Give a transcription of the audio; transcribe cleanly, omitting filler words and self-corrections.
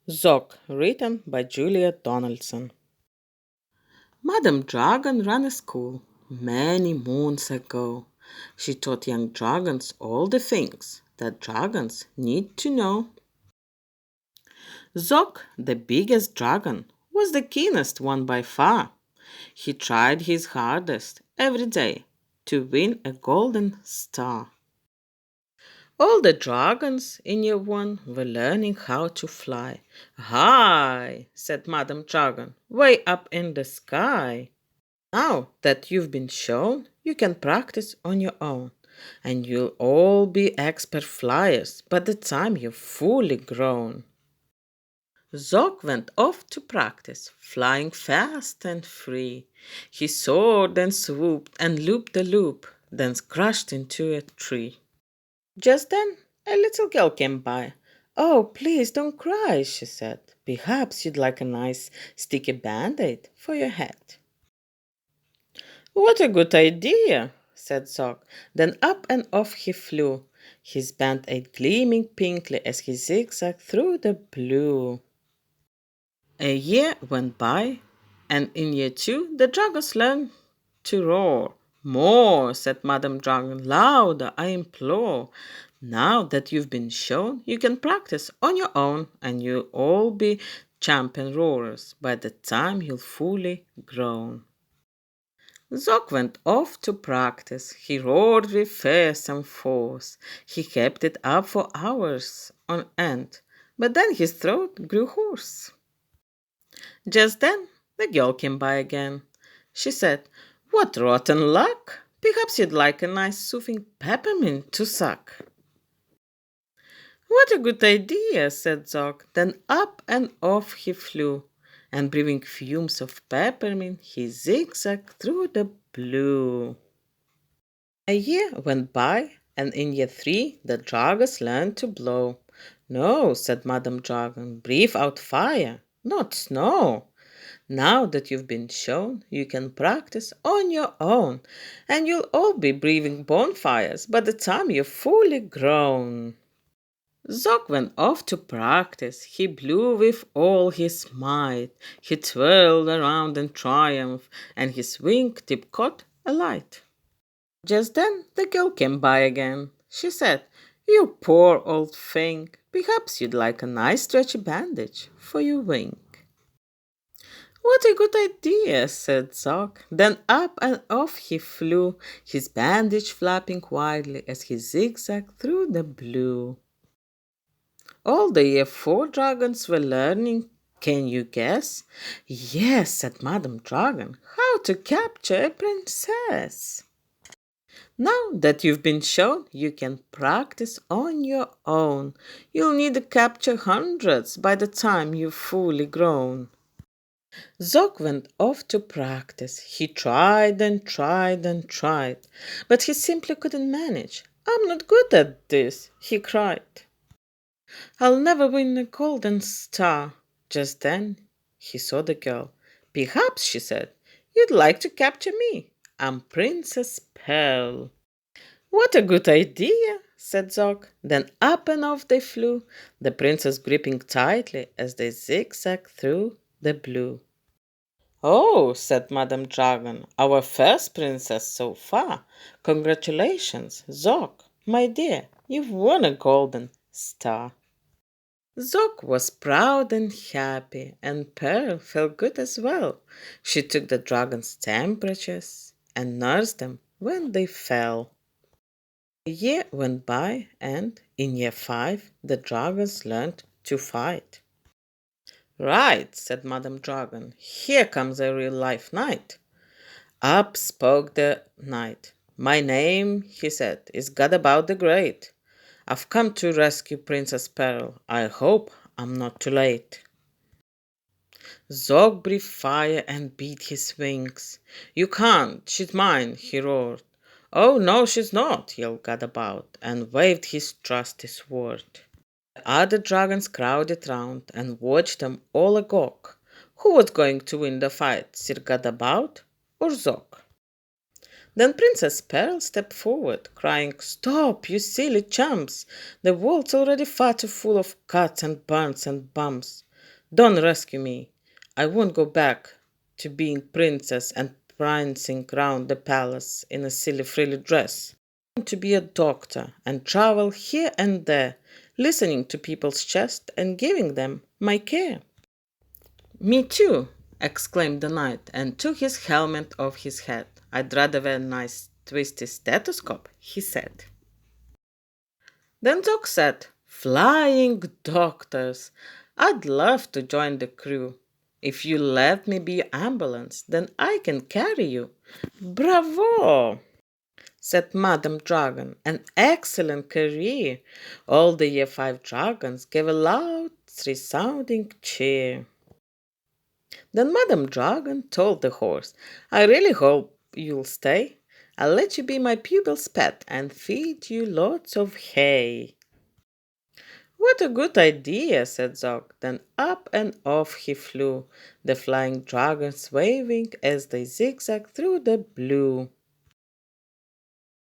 ZOG, written by Julia Donaldson. Madame Dragon ran a school many moons ago. She taught young dragons all the things that dragons need to know. ZOG, the biggest dragon, was the keenest one by far. He tried his hardest every day to win a golden star. All the dragons in year one were learning how to fly. High, said Madame Dragon, way up in the sky. Now that you've been shown, you can practice on your own, and you'll all be expert flyers by the time you're fully grown. Zog went off to practice, flying fast and free. He soared and swooped and looped the loop, then crashed into a tree. Just then, a little girl came by. "Oh, please don't cry," she said. "Perhaps you'd like a nice sticky band-aid for your head." "What a good idea," said Zog. Then up and off he flew, his band-aid gleaming pinkly as he zigzagged through the blue. A year went by, and in year two the dragons learned to roar. "More," said Madame Dragon, "louder, I implore. Now that you've been shown, you can practice on your own, and you'll all be champion roarers by the time you'll fully grown." Zog went off to practice. He roared with fearsome force. He kept it up for hours on end, but then his throat grew hoarse. Just then the girl came by again. She said, "What rotten luck! Perhaps you'd like a nice soothing peppermint to suck." "What a good idea," said Zog. Then up and off he flew, and breathing fumes of peppermint, he zigzagged through the blue. A year went by, and in year three the dragons learned to blow. "No," said Madame Dragon, "breathe out fire, not snow. Now that you've been shown, you can practice on your own, and you'll all be breathing bonfires by the time you're fully grown." Zog went off to practice. He blew with all his might. He twirled around in triumph, and his wing-tip caught alight. Just then the girl came by again. She said, "You poor old thing, perhaps you'd like a nice stretchy bandage for your wing." "What a good idea," said Zog. Then up and off he flew, his bandage flapping wildly as he zigzagged through the blue. All the year four dragons were learning. Can you guess? "Yes," said Madame Dragon, "how to capture a princess." Now that you've been shown, you can practice on your own. You'll need to capture hundreds by the time you're fully grown. Zog went off to practice. He tried and tried and tried, but he simply couldn't manage. "I'm not good at this," he cried. "I'll never win a golden star." Just then he saw the girl. "Perhaps," she said, "you'd like to capture me. I'm Princess Perl." "What a good idea," said Zog. Then up and off they flew, the princess gripping tightly as they zigzagged through the blue. "Oh," said Madame Dragon, "our first princess so far. Congratulations, Zog, my dear, you've won a golden star." Zog was proud and happy, and Pearl felt good as well. She took the dragon's temperatures and nursed them when they fell. A year went by, and in year five, the dragons learned to fight. "Right," said Madame Dragon, "here comes a real-life knight." Up spoke the knight. "My name," he said, "is Gadabout the Great. I've come to rescue Princess Pearl. I hope I'm not too late." Zog breathed fire and beat his wings. "You can't, she's mine," he roared. "Oh, no, she's not," yelled Gadabout, and waved his trusty sword. The other dragons crowded round and watched them all agog. Who was going to win the fight, Sir Gadabout or Zog? Then Princess Pearl stepped forward, crying, "Stop, you silly chumps! The world's already far too full of cuts and burns and bumps. Don't rescue me. I won't go back to being princess and prancing round the palace in a silly frilly dress. I want to be a doctor and travel here and there, listening to people's chests and giving them my care. Me too, exclaimed the knight, and took his helmet off his head. I'd rather wear a nice twisty stethoscope, he said. Then ZOG said, Flying doctors! I'd love to join the crew. If you let me be your ambulance, then I can carry you. Bravo! Said Madame Dragon. An excellent career. All the Year 5 dragons gave a loud, resounding cheer. Then Madame Dragon told the horse, I really hope you'll stay. I'll let you be my pupil's pet and feed you lots of hay. What a good idea, said ZOG. Then up and off he flew, the flying dragons waving as they zigzagged through the blue.